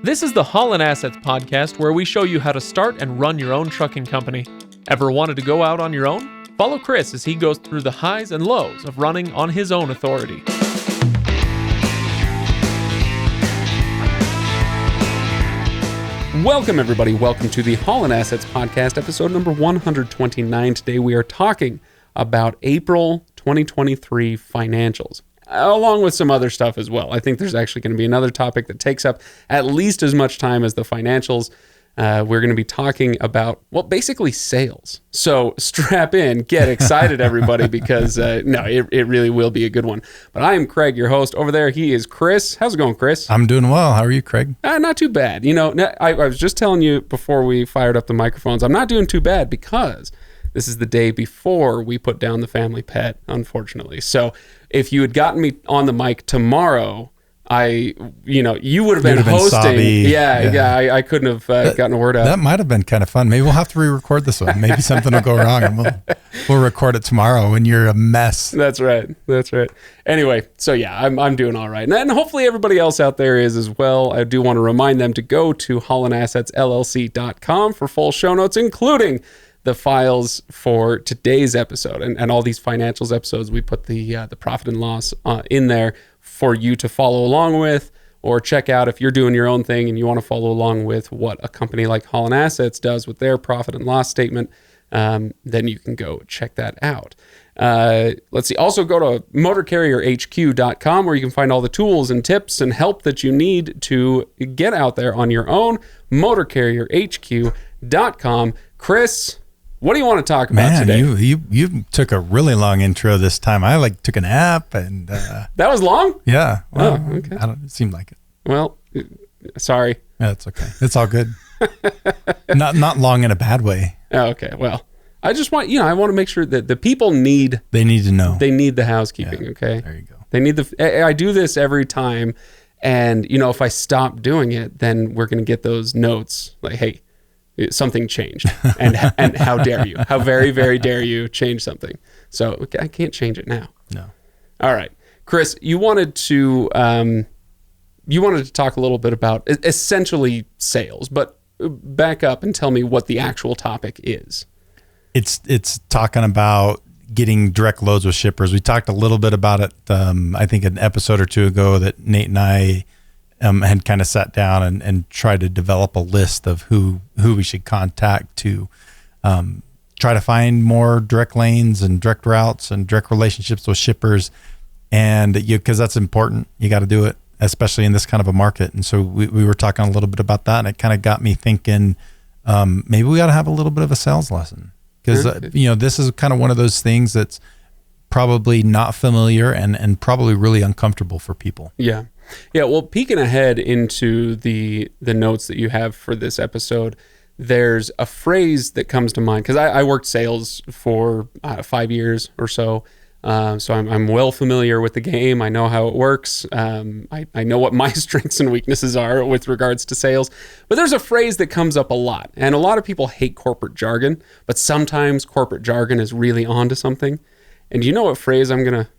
This is the Haulin Assets podcast, where we show you how to start and run your own trucking company. Ever wanted to go out on your own? Follow Chris as he goes through the highs and lows of running on his own authority. Welcome, everybody. Welcome to the Haulin Assets podcast, episode number 129. Today we are talking about April 2023 financials, along with some other stuff as well. I think there's actually going to be another topic that takes up at least as much time as the financials. We're going to be talking about, well, basically sales. So strap in, get excited, everybody, because it really will be a good one. But I am Craig, your host. Over there, he is Chris. How's it going, Chris? I'm doing well. How are you, Craig? Not too bad. You know, I was just telling you before we fired up the microphones, I'm not doing too bad because this is the day before we put down the family pet, unfortunately. So if you had gotten me on the mic tomorrow, you would have been hosting. I couldn't have gotten a word out. That might have been kind of fun. Maybe we'll have to re-record this one. Maybe something will go wrong and we'll record it tomorrow when you're a mess. That's right. Anyway, so yeah, I'm doing all right. And hopefully everybody else out there is as well. I do want to remind them to go to HaulinAssetsLLC.com for full show notes, including the files for today's episode and all these financials episodes. We put the profit and loss in there for you to follow along with, or check out if you're doing your own thing and you want to follow along with what a company like Haulin Assets does with their profit and loss statement. Then you can go check that out. Let's see. Also go to motorcarrierhq.com, where you can find all the tools and tips and help that you need to get out there on your own. motorcarrierhq.com. Chris, what do you want to talk about today? You took a really long intro this time. I took a nap and that was long? Yeah. Well, okay. It seemed like it. Well, sorry. Yeah, it's okay. It's all good. Not long in a bad way. Oh, okay. Well, I just want, I want to make sure that the people they need to know. They need the housekeeping, okay? There you go. They need I do this every time, and if I stop doing it, then we're going to get those notes like, hey, something changed, and how dare you? How very, very dare you change something? So I can't change it now. No. All right, Chris, you wanted to talk a little bit about essentially sales, but back up and tell me what the actual topic is. It's talking about getting direct loads with shippers. We talked a little bit about it. I think an episode or two ago that Nate and I had kind of sat down and tried to develop a list of who we should contact to try to find more direct lanes and direct routes and direct relationships with shippers. And because that's important, you got to do it, especially in this kind of a market. And so we were talking a little bit about that, and it kind of got me thinking, maybe we got to have a little bit of a sales lesson, because this is kind of one of those things that's probably not familiar and probably really uncomfortable for people. Yeah. Well, peeking ahead into the notes that you have for this episode, there's a phrase that comes to mind, because I worked sales for 5 years or so. So I'm well familiar with the game. I know how it works. I know what my strengths and weaknesses are with regards to sales. But there's a phrase that comes up a lot. And a lot of people hate corporate jargon, but sometimes corporate jargon is really onto something. And you know what phrase I'm going to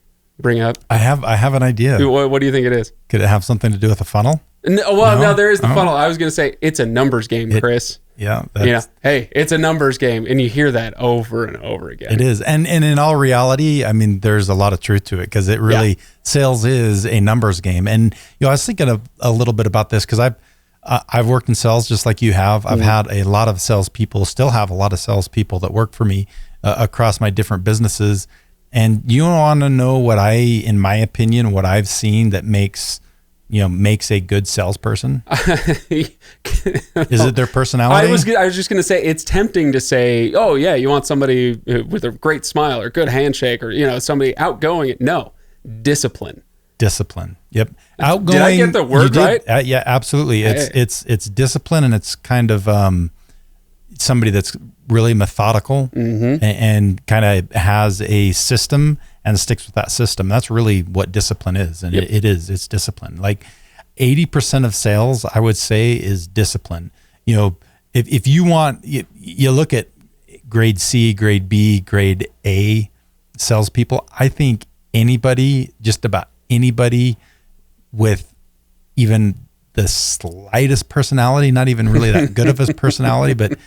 bring up? I have an idea. What do you think it is? Could it have something to do with a funnel? No, there is the funnel. I was going to say it's a numbers game, Chris. Hey, it's a numbers game, and you hear that over and over again. It is, and in all reality, I mean, there's a lot of truth to it, because it really sales is a numbers game. And I was thinking a little bit about this, because I've worked in sales just like you have. I've had a lot of salespeople, still have a lot of salespeople that work for me across my different businesses. And you want to know in my opinion, what I've seen that makes a good salesperson? Is it their personality? I was just going to say, it's tempting to say, oh yeah, you want somebody with a great smile or good handshake, or somebody outgoing. No, discipline. Yep. Outgoing. Did I get the word right? Yeah, absolutely. It's discipline, and it's kind of somebody that's really methodical and kind of has a system and sticks with that system. That's really what discipline is. And it's discipline. Like 80% of sales, I would say, is discipline. If you want, you look at grade C, grade B, grade A salespeople, I think just about anybody with even the slightest personality, not even really that good of a personality, but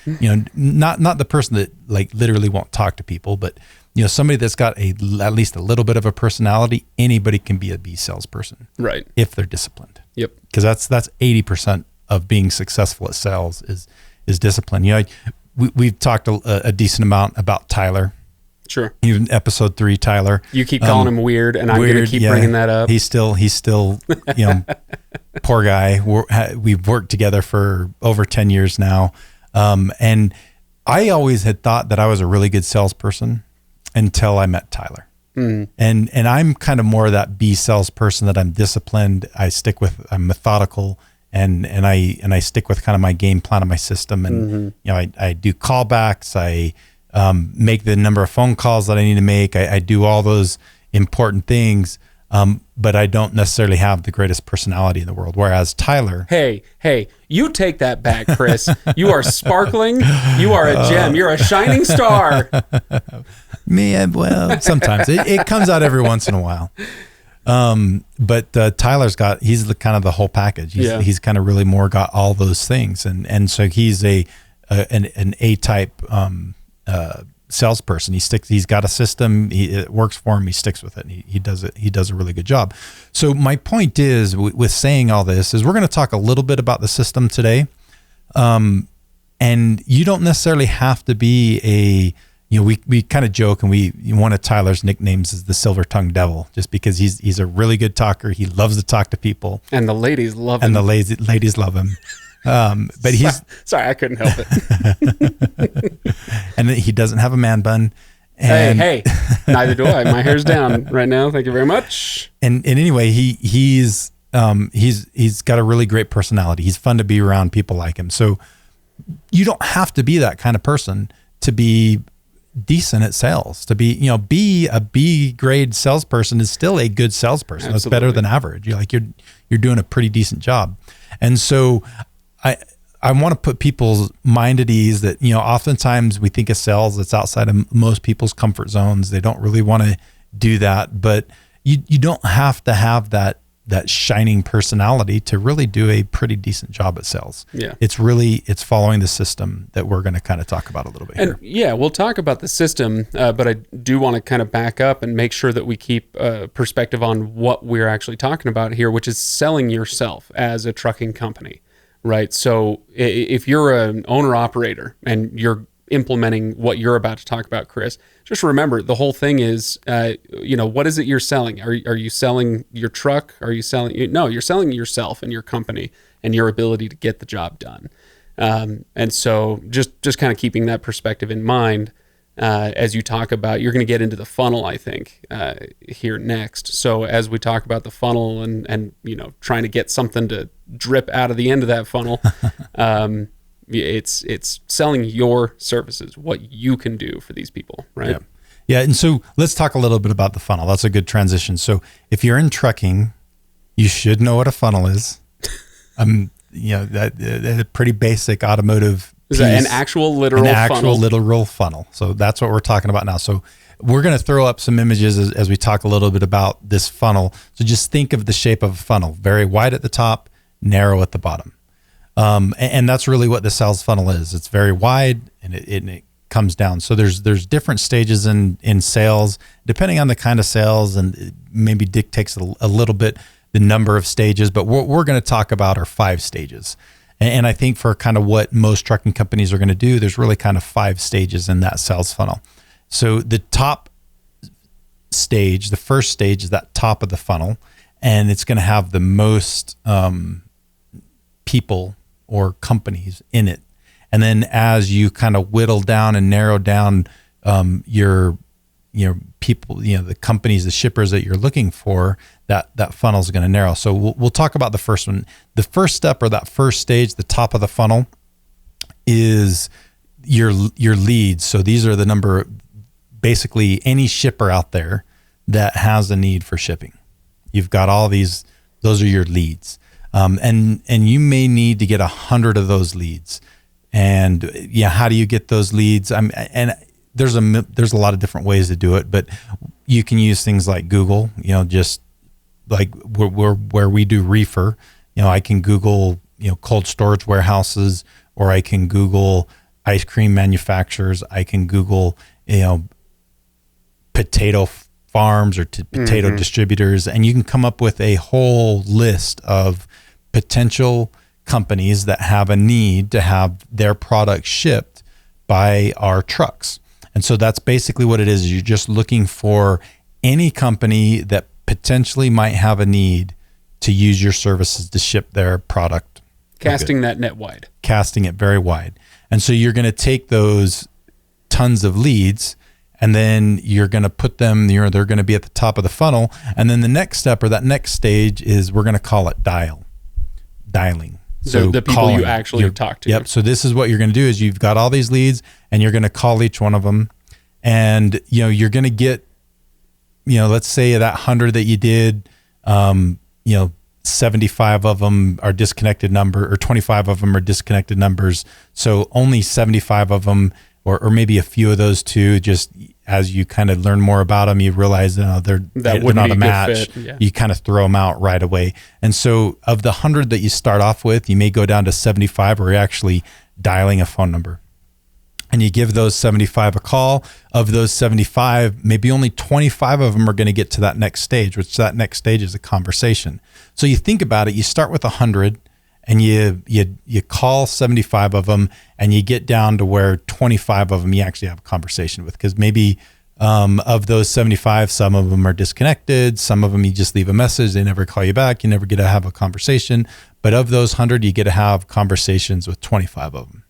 not the person that like literally won't talk to people, but somebody that's got at least a little bit of a personality. Anybody can be a B salesperson, right? If they're disciplined. Yep. Because that's 80% of being successful at sales is discipline. We've talked a decent amount about Tyler. Sure. Even episode 3, Tyler. You keep calling him weird, and I'm going to keep bringing that up. He's still, poor guy. We've worked together for over 10 years now. And I always had thought that I was a really good salesperson until I met Tyler. Mm. And I'm kind of more of that B salesperson, that I'm disciplined. I'm methodical, and I stick with kind of my game plan and my system. And, I do callbacks. I make the number of phone calls that I need to make. I do all those important things, but I don't necessarily have the greatest personality in the world. Whereas Tyler... Hey, you take that back, Chris. You are sparkling. You are a gem. You're a shining star. Well, sometimes. It comes out every once in a while. But Tyler's he's the kind of the whole package. He's kind of really more got all those things. And so he's an A-type salesperson. He's got a system. It works for him. He sticks with it. And he does it. He does a really good job. So my point is, with saying all this, is we're going to talk a little bit about the system today. And you don't necessarily have to be we kind of joke, and one of Tyler's nicknames is the Silver-Tongued Devil, just because he's a really good talker. He loves to talk to people, and the ladies love him. And the ladies love him. But he's sorry, I couldn't help it. And he doesn't have a man bun. And hey, neither do I. My hair's down right now. Thank you very much. And anyway, he's got a really great personality. He's fun to be around, people like him. So you don't have to be that kind of person to be decent at sales. To be a B grade salesperson is still a good salesperson. It's better than average. You're doing a pretty decent job. And so I want to put people's mind at ease that, oftentimes we think of sales that's outside of most people's comfort zones. They don't really want to do that, but you don't have to have that shining personality to really do a pretty decent job at sales. Yeah. It's following the system that we're going to kind of talk about a little bit here. Yeah, we'll talk about the system, but I do want to kind of back up and make sure that we keep perspective on what we're actually talking about here, which is selling yourself as a trucking company. Right. So if you're an owner operator and you're implementing what you're about to talk about, Chris, just remember the whole thing is, what is it you're selling? Are you selling your truck? Are you selling? No, you're selling yourself and your company and your ability to get the job done. And so just kind of keeping that perspective in mind as you talk about, you're going to get into the funnel, I think, here next. So as we talk about the funnel and trying to get something to drip out of the end of that funnel, it's selling your services, what you can do for these people, right? Yeah. And so let's talk a little bit about the funnel. That's a good transition. So if you're in trucking, you should know what a funnel is. That a pretty basic automotive piece, an actual literal funnel. So that's what we're talking about now. So we're going to throw up some images as we talk a little bit about this funnel. So just think of the shape of a funnel: very wide at the top, narrow at the bottom. And that's really what the sales funnel is. It's very wide and it comes down. So there's different stages in sales, depending on the kind of sales, and it maybe dictates a little bit the number of stages, but what we're going to talk about are 5 stages. And I think for kind of what most trucking companies are going to do, there's really kind of 5 stages in that sales funnel. So the top stage, the first stage, is that top of the funnel, and it's going to have the most people or companies in it. And then as you kind of whittle down and narrow down your people, the companies, the shippers that you're looking for, that funnel is going to narrow. So we'll talk about the first one. The first step, or that first stage, the top of the funnel, is your leads. So these are the number, basically any shipper out there that has a need for shipping. You've got all these; those are your leads, and you may need to get 100 of those leads. And how do you get those leads? There's a lot of different ways to do it, but you can use things like Google, just like where we do reefer. I can Google, cold storage warehouses, or I can Google ice cream manufacturers. I can Google, potato farms or potato distributors, and you can come up with a whole list of potential companies that have a need to have their products shipped by our trucks. And so that's basically what it is. You're just looking for any company that potentially might have a need to use your services to ship their product. Casting that net wide. Casting it very wide. And so you're going to take those tons of leads, and then you're going to put them, they're going to be at the top of the funnel. And then the next step, or that next stage, is we're going to call it dialing. So the people you actually talk to. Yep. So this is what you're going to do is you've got all these leads, and you're going to call each one of them. And, you're going to get, let's say that 100 that you did, 75 of them are disconnected number, or 25 of them are disconnected numbers. So only 75 of them, or maybe a few of those two, just as you kind of learn more about them, you realize they're not a match. Yeah. You kind of throw them out right away. And so of the 100 that you start off with, you may go down to 75, where you're actually dialing a phone number. And you give those 75 a call. Of those 75, maybe only 25 of them are going to get to that next stage, which that next stage is a conversation. So you think about it, you start with 100, and you call 75 of them, and you get down to where 25 of them you actually have a conversation with, because maybe of those 75, some of them are disconnected, some of them you just leave a message, they never call you back, you never get to have a conversation. But of those 100, you get to have conversations with 25 of them.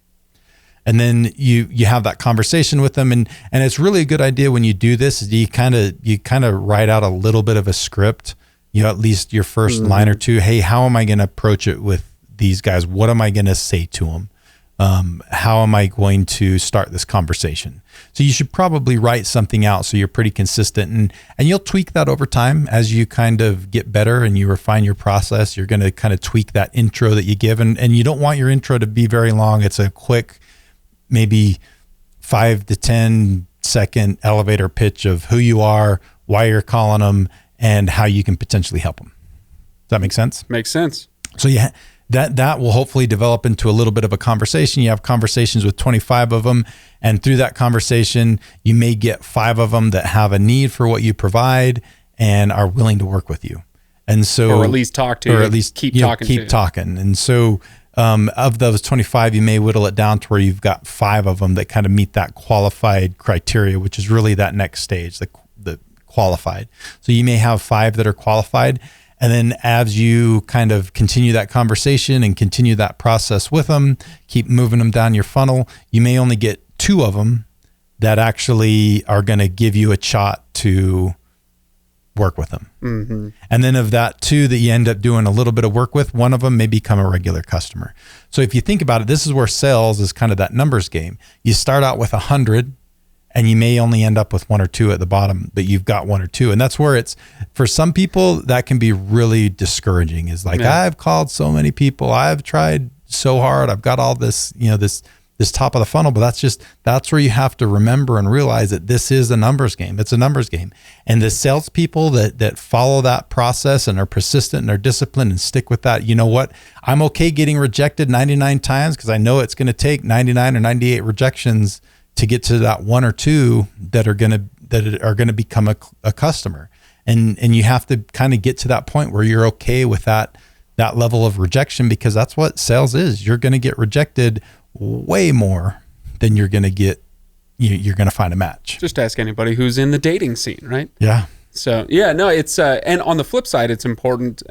And then you have that conversation with them, and it's really a good idea when you do this is you kind of write out a little bit of a script, at least your first line or two. Hey, how am I going to approach it with these guys? What am I going to say to them? How am I going to start this conversation? So you should probably write something out so you're pretty consistent, and you'll tweak that over time as you kind of get better and you refine your process. You're going to kind of tweak that intro that you give, and you don't want your intro to be very long. It's a quick, maybe 5 to 10 second elevator pitch of who you are, why you're calling them, and how you can potentially help them. Does that make sense? Makes sense. So yeah, that will hopefully develop into a little bit of a conversation. You have conversations with 25 of them, and through that conversation, you may get 5 of them that have a need for what you provide and are willing to work with you. And so, or at least talk to you, or at least keep talking. And so, of those 25, you may whittle it down to where you've got 5 of them that kind of meet that qualified criteria, which is really that next stage, the qualified. So you may have 5 that are qualified. And then as you kind of continue that conversation and continue that process with them, keep moving them down your funnel, you may only get 2 of them that actually are going to give you a shot to work with them. Mm-hmm. And then of that 2 that you end up doing a little bit of work with, 1 of them may become a regular customer. So if you think about it, this is where sales is kind of that numbers game. You start out with 100, and you may only end up with 1 or 2 at the bottom, but you've got 1 or 2. And that's where it's, for some people, that can be really discouraging. Is like, yeah, I've called so many people, I've tried so hard, I've got all this, this top of the funnel, but that's where you have to remember and realize that this is a numbers game. It's a numbers game. And the salespeople that follow that process and are persistent and are disciplined and stick with that, you know what? I'm okay getting rejected 99 times because I know it's going to take 99 or 98 rejections to get to that 1 or 2 that are going to become a customer. And you have to kind of get to that point where you're okay with that level of rejection, because that's what sales is. You're going to get rejected way more than you're going to get, you're going to find a match. Just ask anybody who's in the dating scene, right? Yeah. So yeah, no, it's, and on the flip side, it's important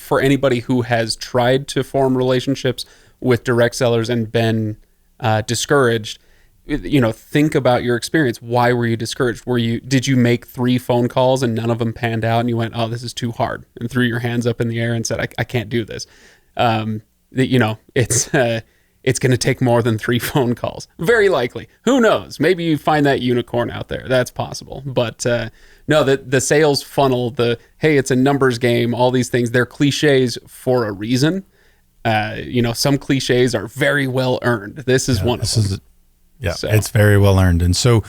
for anybody who has tried to form relationships with direct sellers and been discouraged. Think about your experience. Why were you discouraged? Did you make 3 phone calls and none of them panned out and you went, oh, this is too hard, and threw your hands up in the air and said, I can't do this? It's going to take more than 3 phone calls. Very likely. Who knows? Maybe you find that unicorn out there. That's possible. But no, the sales funnel, hey, it's a numbers game, all these things, they're cliches for a reason. Some cliches are very well earned. This is one of them. Yeah, So. it's very well earned. And so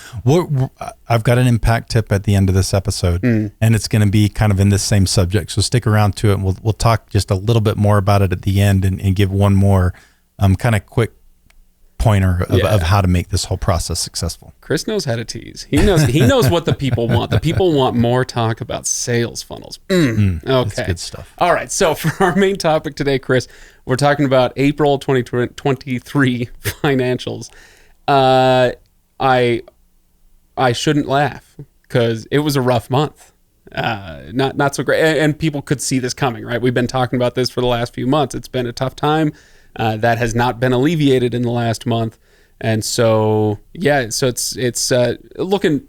I've got an impact tip at the end of this episode, and it's going to be kind of in this same subject. So stick around to it, and we'll talk just a little bit more about it at the end, and give one more kind of quick pointer of how to make this whole process successful. Chris knows how to tease. He knows what the people want. The people want more talk about sales funnels. Okay. That's good stuff. All right. So for our main topic today, Chris, we're talking about April 2023 financials. I shouldn't laugh because it was a rough month. Not so great. And people could see this coming, right? We've been talking about this for the last few months. It's been a tough time. That has not been alleviated in the last month. And so, so it's looking,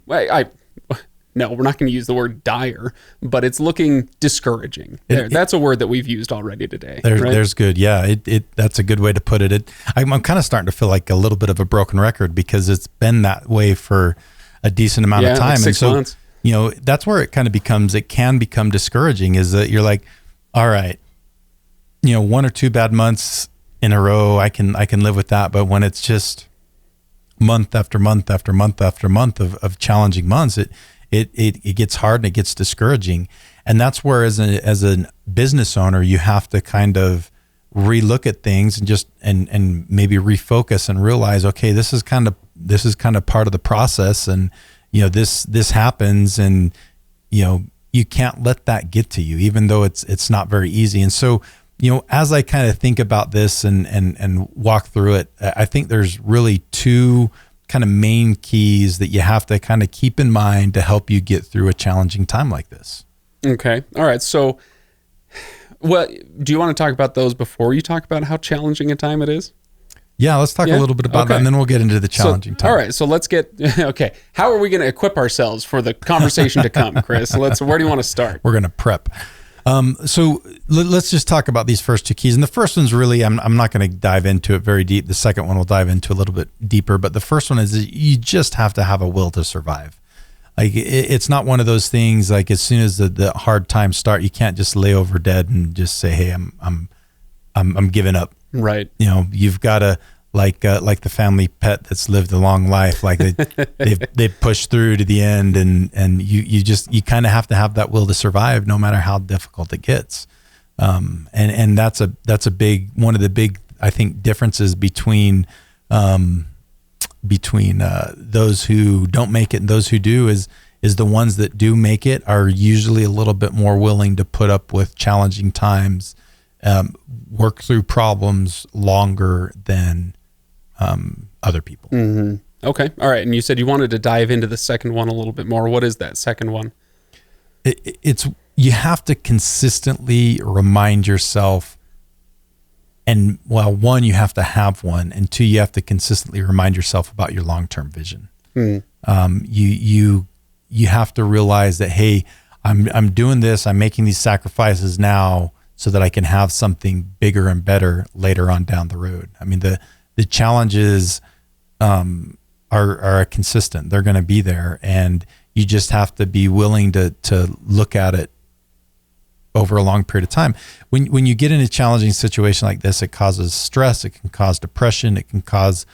no, we're not going to use the word dire, but it's looking discouraging. That's a word that we've used already today. Right? There's good. Yeah, that's a good way to put it. I'm kind of starting to feel like a little bit of a broken record because it's been that way for a decent amount of time. Like 6 months. That's where it kind of can become discouraging, is that you're like, all right, 1 or 2 bad months in a row, I can live with that. But when it's just month after month after month after month of challenging months, it gets hard and it gets discouraging. And that's where as a business owner, you have to kind of relook at things and maybe refocus and realize, okay, this is kind of part of the process. And, this happens, and, you can't let that get to you, even though it's not very easy. And so, as I kind of think about this and walk through it, I think there's really 2 kind of main keys that you have to kind of keep in mind to help you get through a challenging time like this. Okay. All right. So, do you want to talk about those before you talk about how challenging a time it is? Yeah, let's talk a little bit about that, and then we'll get into the challenging time. All right. So let's get, okay. How are we going to equip ourselves for the conversation to come, Chris? Where do you want to start? We're going to prep. So let's just talk about these first 2 keys. And the first one's really, I'm not going to dive into it very deep. The second one we'll dive into a little bit deeper. But the first one is you just have to have a will to survive. Like it's not one of those things like as soon as the hard times start, you can't just lay over dead and just say, hey, I'm giving up. Right. You've got to like the family pet that's lived a long life. Like they've pushed through to the end, and you kind of have to have that will to survive no matter how difficult it gets. And that's a big, one of the big, I think, differences between those who don't make it and those who do is the ones that do make it are usually a little bit more willing to put up with challenging times, work through problems longer than other people. Mm-hmm. Okay. All right. And you said you wanted to dive into the second one a little bit more. What is that second one? It's you have to consistently remind yourself, and one, you have to have one, and 2, you have to consistently remind yourself about your long-term vision. You have to realize that, hey, I'm doing this, I'm making these sacrifices now so that I can have something bigger and better later on down the road. I mean, the challenges are consistent. They're going to be there, and you just have to be willing to look at it over a long period of time. When you get in a challenging situation like this, it causes stress, it can cause depression, it can cause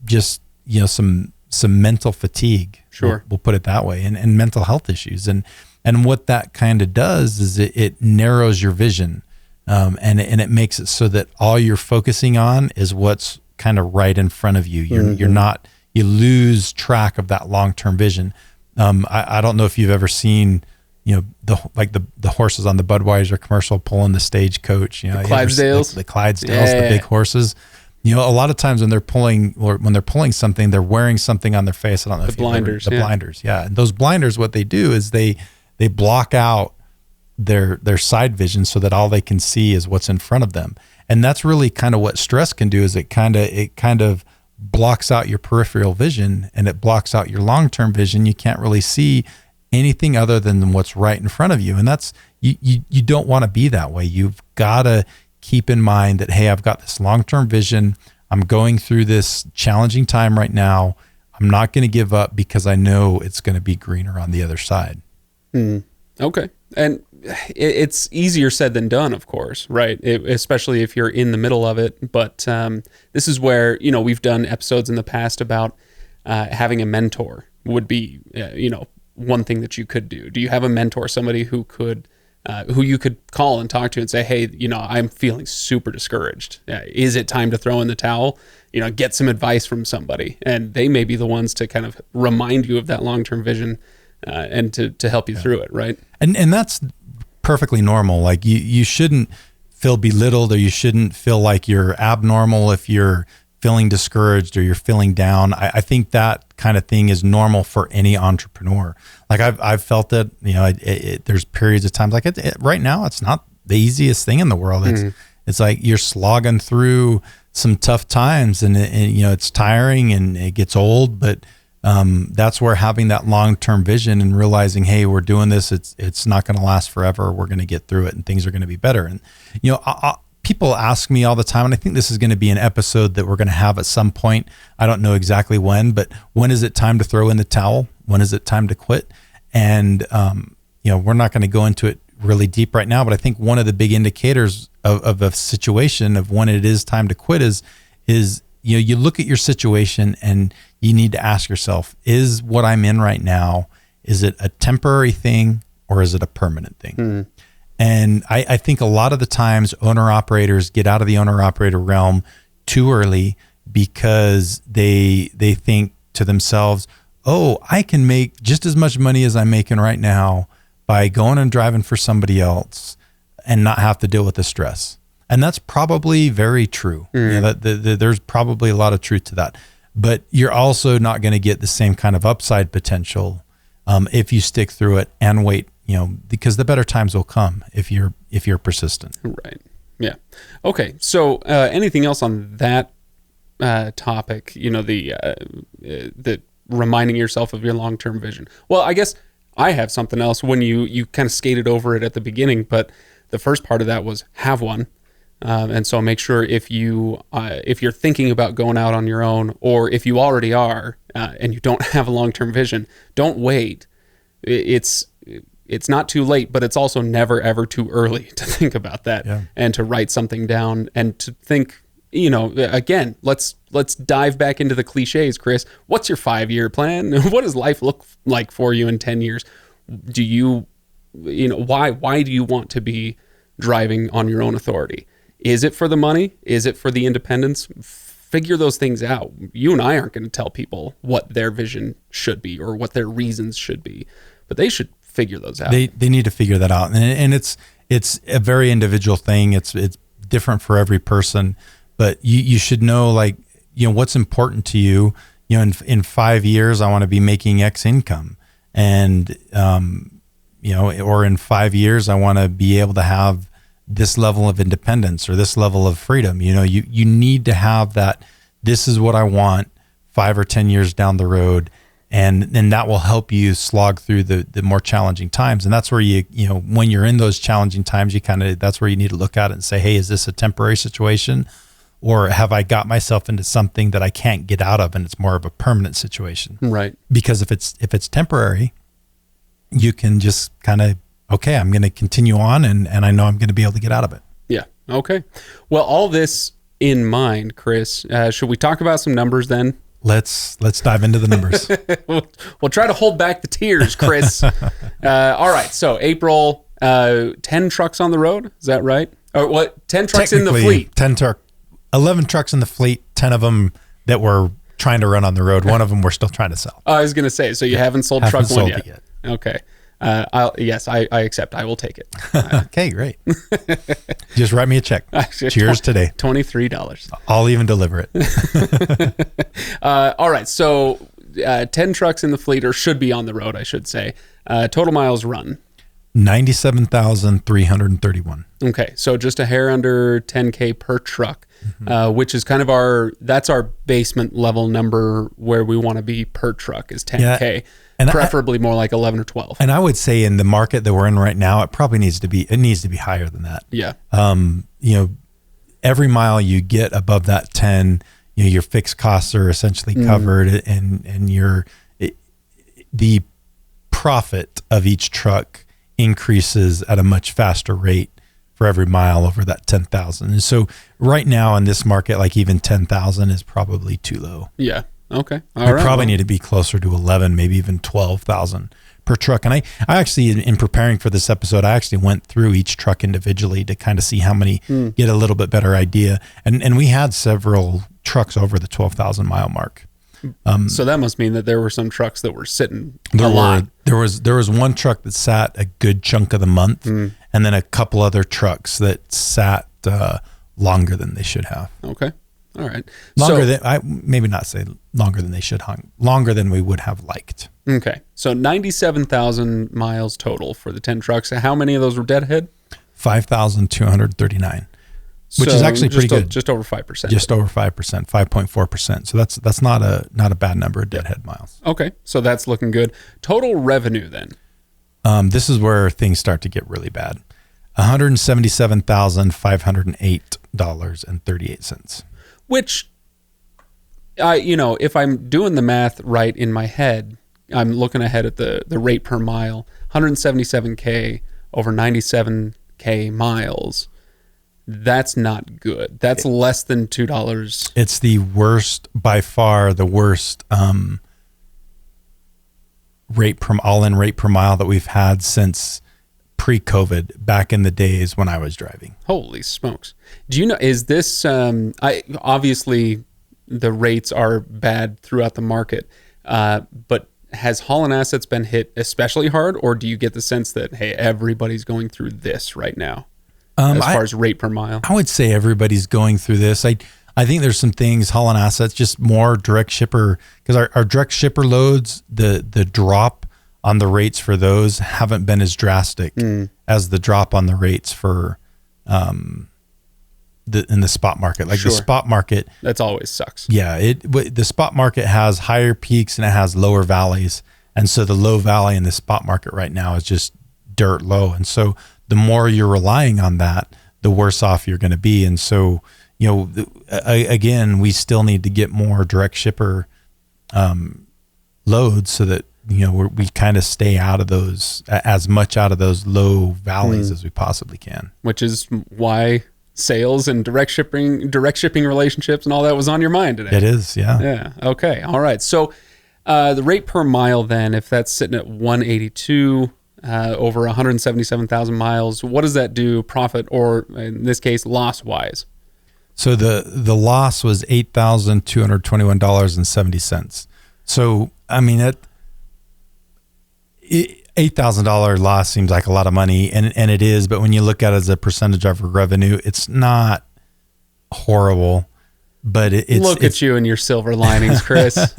just some mental fatigue. Sure. We'll put it that way, and mental health issues. And what that kind of does is it narrows your vision, and it makes it so that all you're focusing on is what's kind of right in front of you. You lose track of that long-term vision. I don't know if you've ever seen, the horses on the Budweiser commercial pulling the stagecoach, the Clydesdales, the big horses. A lot of times when they're pulling something, they're wearing something on their face. I don't know if blinders, blinders. Yeah. And those blinders, what they do is they block out their side vision so that all they can see is what's in front of them. And that's really kind of what stress can do, is it kind of blocks out your peripheral vision, and it blocks out your long-term vision. You can't really see anything other than what's right in front of you. And that's, you don't want to be that way. You've got to keep in mind that, hey, I've got this long-term vision. I'm going through this challenging time right now. I'm not going to give up because I know it's going to be greener on the other side. Okay. And it's easier said than done, of course, right? Especially if you're in the middle of it. But this is where, we've done episodes in the past about having a mentor would be, one thing that you could do. Do you have a mentor, somebody who you could call and talk to and say, hey, I'm feeling super discouraged. Is it time to throw in the towel? Get some advice from somebody. And they may be the ones to kind of remind you of that long-term vision and to help you through it, right? And that's perfectly normal. Like you shouldn't feel belittled, or you shouldn't feel like you're abnormal if you're feeling discouraged or you're feeling down. I think that kind of thing is normal for any entrepreneur. Like I've felt it, there's periods of times like right now, it's not the easiest thing in the world. It's like you're slogging through some tough times, and it's tiring and it gets old, but that's where having that long-term vision and realizing, hey, we're doing this, it's not going to last forever. We're going to get through it and things are going to be better. And, people ask me all the time, and I think this is going to be an episode that we're going to have at some point. I don't know exactly when, but when is it time to throw in the towel? When is it time to quit? And, we're not going to go into it really deep right now, but I think one of the big indicators of a situation of when it is time to quit is you look at your situation and you need to ask yourself, is what I'm in right now, is it a temporary thing or is it a permanent thing? And I think a lot of the times owner-operators get out of the owner-operator realm too early because they think to themselves, oh, I can make just as much money as I'm making right now by going and driving for somebody else and not have to deal with the stress. And that's probably very true. There's probably a lot of truth to that. But you're also not going to get the same kind of upside potential if you stick through it and wait, because the better times will come if you're persistent. Right. Yeah. Okay. So anything else on that topic? The reminding yourself of your long-term vision. Well, I guess I have something else when you kind of skated over it at the beginning, but the first part of that was have one. And so make sure if you're thinking about going out on your own, or if you already are and you don't have a long-term vision, don't wait. It's not too late, but it's also never ever too early to think about that and to write something down and to think. Again, let's dive back into the cliches, Chris. What's your 5-year plan? What does life look like for you in 10 years? Do you why do you want to be driving on your own authority? Is it for the money? Is it for the independence? Figure those things out. You and I aren't going to tell people what their vision should be or what their reasons should be, but they should figure those out. They need to figure that out. And it's a very individual thing. It's different for every person, but you should know, what's important to you. In 5 years, I want to be making X income. And, or in 5 years, I want to be able to have this level of independence or this level of freedom. You need to have that. This is what I want 5 or 10 years down the road. And then that will help you slog through the more challenging times. And that's where when you're in those challenging times, that's where you need to look at it and say, hey, is this a temporary situation? Or have I got myself into something that I can't get out of and it's more of a permanent situation? Right. Because if it's temporary, you can just kind of, okay, I'm going to continue on and I know I'm going to be able to get out of it. Yeah. Okay. Well, all this in mind, Chris, should we talk about some numbers then? Let's dive into the numbers. We'll try to hold back the tears, Chris. All right. So April, 10 trucks on the road. Is that right? Or what? 10 trucks in the fleet. 11 trucks in the fleet, 10 of them that we're trying to run on the road. One of them we're still trying to sell. I was going to say, so you haven't sold truck one yet? Okay. Yes, I accept. I will take it. Okay, great. Just write me a check. Cheers today. $23. I'll even deliver it. All right. So 10 trucks in the fleet, or should be on the road, I should say. Total miles run. 97,331. Okay. So just a hair under 10K per truck, which is kind of that's our basement level number where we want to be per truck is 10K. Yeah. And preferably more like 11 or 12. And I would say in the market that we're in right now, it probably needs to be higher than that. Yeah. Every mile you get above that 10, your fixed costs are essentially covered, and the profit of each truck increases at a much faster rate for every mile over that 10,000. And so right now in this market, like even 10,000 is probably too low. Yeah. Okay. We probably need to be closer to 11, maybe even 12,000 per truck. And I actually, in preparing for this episode, I actually went through each truck individually to kind of see how many, get a little bit better idea. And we had several trucks over the 12,000 mile mark. So that must mean that there were some trucks that were sitting a lot. There was one truck that sat a good chunk of the month, and then a couple other trucks that sat longer than they should have. Okay. All right. Maybe not say longer than they should hung, longer than we would have liked. Okay. So 97,000 miles total for the 10 trucks. How many of those were deadhead? 5,239. Which is actually pretty good. Just over 5%. Just over 5%, 5.4%. So that's not a bad number of deadhead miles. Okay. So that's looking good. Total revenue then. This is where things start to get really bad. $177,508.38. Which, if I'm doing the math right in my head, I'm looking ahead at the rate per mile, 177K over 97K miles. That's not good. That's less than $2. It's the worst, by far the worst all-in rate per mile that we've had since pre-COVID, back in the days when I was driving. Holy smokes. Do you know, is this, obviously the rates are bad throughout the market, but has Haulin Assets been hit especially hard, or do you get the sense that, hey, everybody's going through this right now? As far as rate per mile, I would say everybody's going through this. I think there's some things, Haulin Assets, just more direct shipper, because our direct shipper loads, the drop on the rates for those haven't been as drastic as the drop on the rates for in the spot market. Like the spot market, that's always sucks. Yeah, the spot market has higher peaks and it has lower valleys, and so the low valley in the spot market right now is just dirt low, and so the more you're relying on that, the worse off you're going to be. And so, again, we still need to get more direct shipper loads so that, we kind of stay out of those, as much out of those low valleys as we possibly can. Which is why sales and direct shipping relationships and all that was on your mind today. It is, yeah. Yeah. Okay. All right. So the rate per mile then, if that's sitting at 182, over 177,000 miles, what does that do profit, or in this case, loss-wise? So the loss was $8,221.70. So, I mean, $8,000 loss seems like a lot of money, and it is, but when you look at it as a percentage of revenue, it's not horrible. But look at you and your silver linings, Chris.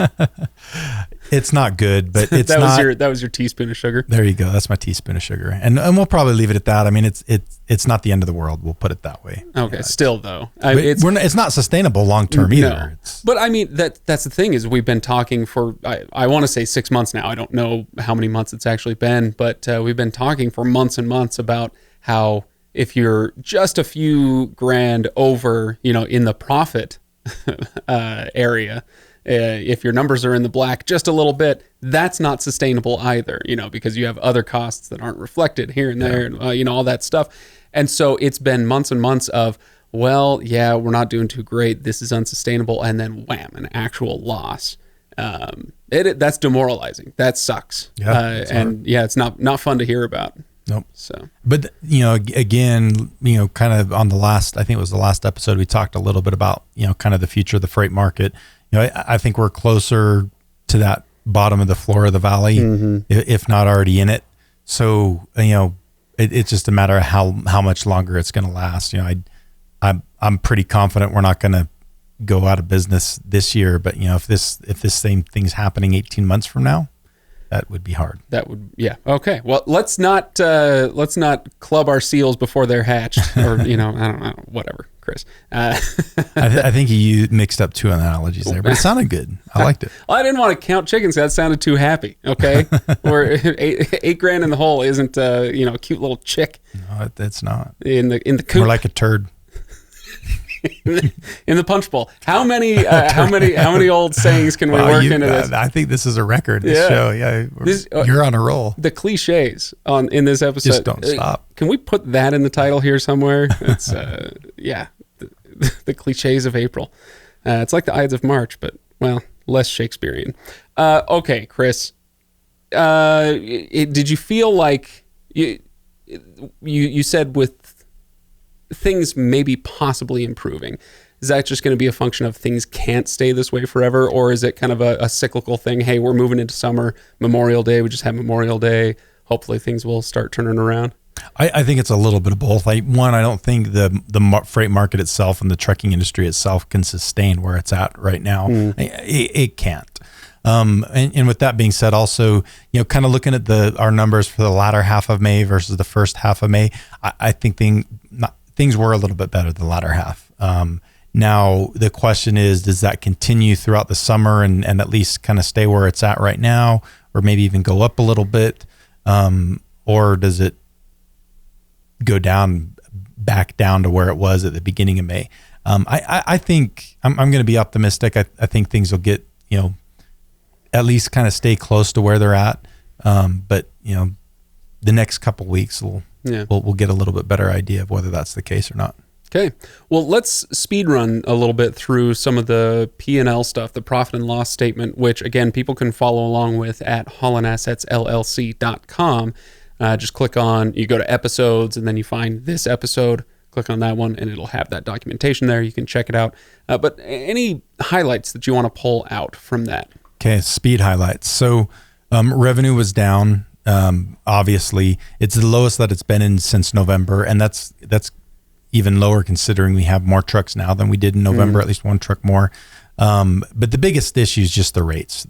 It's not good, but it's that was your teaspoon of sugar. There you go. That's my teaspoon of sugar, and we'll probably leave it at that. I mean, it's not the end of the world. We'll put it that way. Okay, still though, it's not sustainable long term either. No. But I mean, that's the thing is we've been talking for I want to say 6 months now. I don't know how many months it's actually been, but we've been talking for months and months about how if you're just a few grand over, in the profit area, if your numbers are in the black just a little bit, that's not sustainable either, because you have other costs that aren't reflected here and there, and all that stuff. And so it's been months and months of, well, yeah, we're not doing too great, this is unsustainable, and then wham, an actual loss. That's demoralizing. That sucks. It's not fun to hear about. Nope. So, but again, kind of on the last, I think it was the last episode, we talked a little bit about, kind of the future of the freight market. I think we're closer to that bottom of the floor of the valley, if not already in it. So, it's just a matter of how much longer it's going to last. I'm pretty confident we're not going to go out of business this year, but if this same thing's happening 18 months from now, that would be hard. That would, yeah. Okay. Well, let's not club our seals before they're hatched, or I don't know, whatever, Chris. I think you mixed up two analogies there, but it sounded good. I liked it. Well, I didn't want to count chickens. That sounded too happy. Okay, or $8,000 in the hole isn't a cute little chick. No, it's not. In the coop. More like a turd. in the punch bowl. How many old sayings can we work into this? I think this is a record. This show, yeah, you're on a roll. The cliches in this episode. Just don't stop. Can we put that in the title here somewhere? It's the cliches of April. It's like the Ides of March, but well, less Shakespearean. Okay, Chris. Did you feel like you said with things maybe possibly improving, is that just going to be a function of things can't stay this way forever, or is it kind of a cyclical thing? Hey, we're moving into summer, Memorial Day, we just had Memorial Day, hopefully things will start turning around? I think it's a little bit of both. I don't think the freight market itself and the trucking industry itself can sustain where it's at right now. It can't. And with that being said, also, kind of looking at our numbers for the latter half of May versus the first half of May, I think things were a little bit better the latter half. Now the question is, does that continue throughout the summer and at least kind of stay where it's at right now, or maybe even go up a little bit, or does it go back down to where it was at the beginning of May? I think I'm going to be optimistic. I think things will get, at least kind of stay close to where they're at. But the next couple weeks we'll get a little bit better idea of whether that's the case or not. Okay. Well, let's speed run a little bit through some of the P&L stuff, the profit and loss statement, which again, people can follow along with at haulinassetsllc.com. Just click on, you go to episodes, and then you find this episode, click on that one, and it'll have that documentation there. You can check it out. But any highlights that you want to pull out from that? Okay, speed highlights. So revenue was down. Obviously, it's the lowest that it's been in since November, and that's even lower considering we have more trucks now than we did in November, at least one truck more. But the biggest issue is just the rates.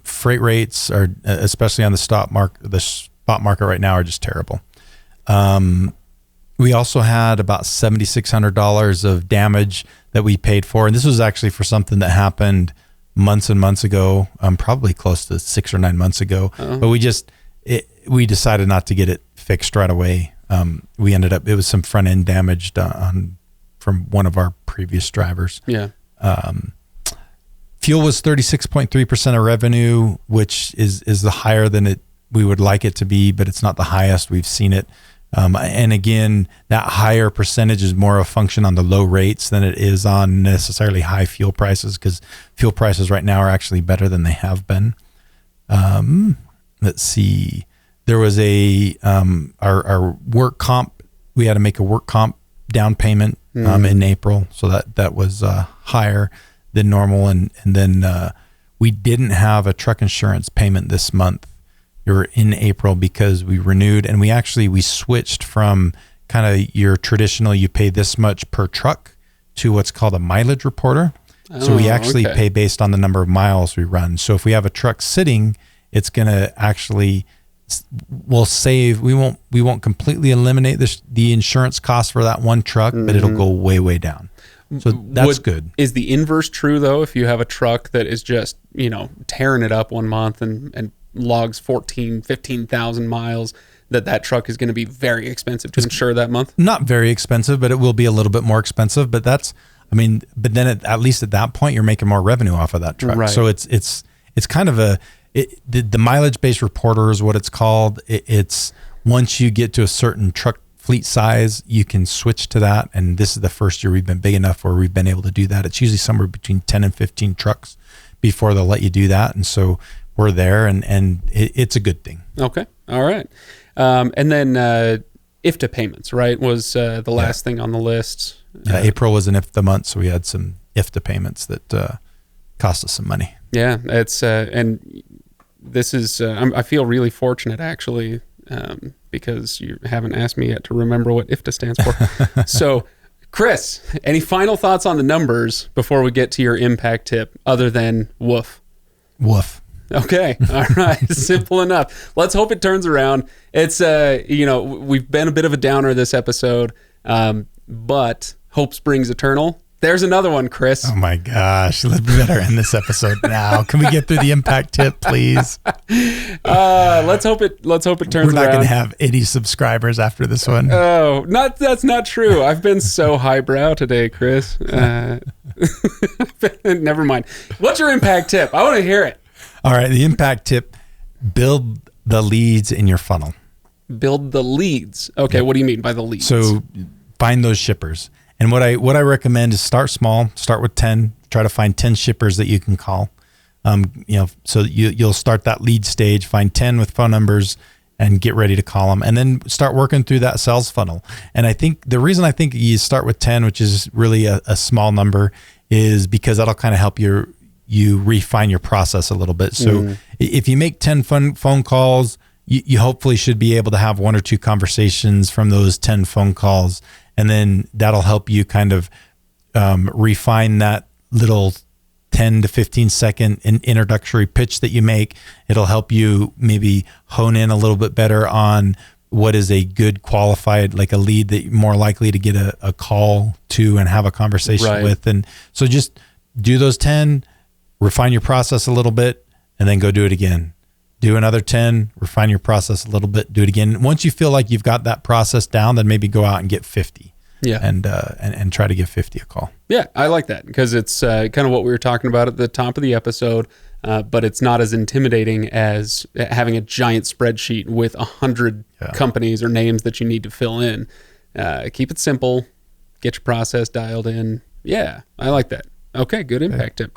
Freight rates are, especially on the spot market right now, are just terrible. We also had about $7,600 of damage that we paid for, and this was actually for something that happened months and months ago, probably close to 6 or 9 months ago. But we decided not to get it fixed right away. We ended up, it was some front end damage from one of our previous drivers. Fuel was 36.3% of revenue, which is the higher than we would like it to be, but it's not the highest we've seen it. And again, that higher percentage is more a function on the low rates than it is on necessarily high fuel prices, because fuel prices right now are actually better than they have been. Let's see. There was our work comp. We had to make a work comp down payment in April, so that was higher than normal. And then we didn't have a truck insurance payment this month. We were in April because we renewed, and we switched from kind of your traditional, you pay this much per truck, to what's called a mileage reporter. So we actually pay based on the number of miles we run. So if we have a truck sitting, it's going to actually, we'll save, we won't completely eliminate the insurance cost for that one truck, but it'll go way, way down. So that's good. Is the inverse true though? If you have a truck that is just, tearing it up one month and logs 15,000 miles, that truck is going to be very expensive to insure that month? Not very expensive, but it will be a little bit more expensive. But but then at least at that point, you're making more revenue off of that truck. Right. So it's kind of the mileage-based reporter is what it's called. It's once you get to a certain truck fleet size, you can switch to that. And this is the first year we've been big enough where we've been able to do that. It's usually somewhere between 10 and 15 trucks before they'll let you do that. And so we're there, and it's a good thing. Okay. All right. And then IFTA payments, right, was the last thing on the list. April was an IFTA month, so we had some IFTA payments that cost us some money. Yeah, it's and this is I feel really fortunate actually, because you haven't asked me yet to remember what IFTA stands for. So, Chris, any final thoughts on the numbers before we get to your impact tip, other than woof? Woof. Okay. All right. Simple enough. Let's hope it turns around. It's, we've been a bit of a downer this episode, but hope springs eternal. There's another one, Chris. Oh my gosh. We better end this episode now. Can we get through the impact tip, please? Let's hope it turns around. We're not going to have any subscribers after this one. Oh, that's not true. I've been so highbrow today, Chris. Never mind. What's your impact tip? I want to hear it. All right. The impact tip, build the leads in your funnel. Build the leads. Okay. Yep. What do you mean by the leads? So find those shippers. And what I recommend is start small, start with 10, try to find 10 shippers that you can call. So you'll start that lead stage, find 10 with phone numbers and get ready to call them, and then start working through that sales funnel. And I think the reason I think you start with 10, which is really a small number, is because that'll kind of help you refine your process a little bit. So if you make 10 phone calls, you hopefully should be able to have 1 or 2 conversations from those 10 phone calls. And then that'll help you kind of refine that little 10 to 15 second introductory pitch that you make. It'll help you maybe hone in a little bit better on what is a good qualified, like a lead that you're more likely to get a call to and have a conversation with. And so just do those 10, refine your process a little bit, and then go do it again. Do another 10, refine your process a little bit, do it again. Once you feel like you've got that process down, then maybe go out and get 50. Yeah. And try to give 50 a call. Yeah, I like that because it's kind of what we were talking about at the top of the episode, but it's not as intimidating as having a giant spreadsheet with 100 companies or names that you need to fill in. Keep it simple, get your process dialed in. Yeah, I like that. Okay, good impact tip.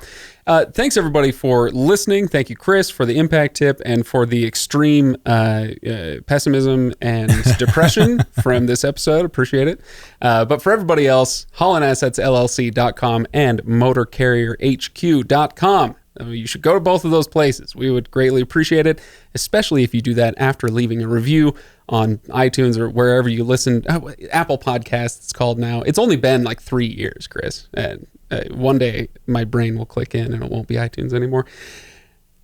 Thanks, everybody, for listening. Thank you, Chris, for the impact tip and for the extreme pessimism and depression from this episode. Appreciate it. But for everybody else, HaulinAssetsLLC.com and MotorCarrierHQ.com. You should go to both of those places. We would greatly appreciate it, especially if you do that after leaving a review on iTunes or wherever you listen. Apple Podcasts, it's called now. It's only been like 3 years, Chris. And one day my brain will click in and it won't be iTunes anymore.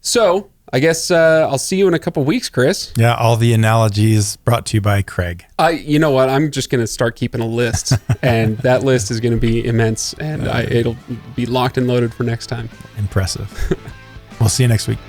So I guess I'll see you in a couple weeks, Chris. Yeah, all the analogies brought to you by Craig. You know what? I'm just going to start keeping a list, and that list is going to be immense, and it'll be locked and loaded for next time. Impressive. We'll see you next week.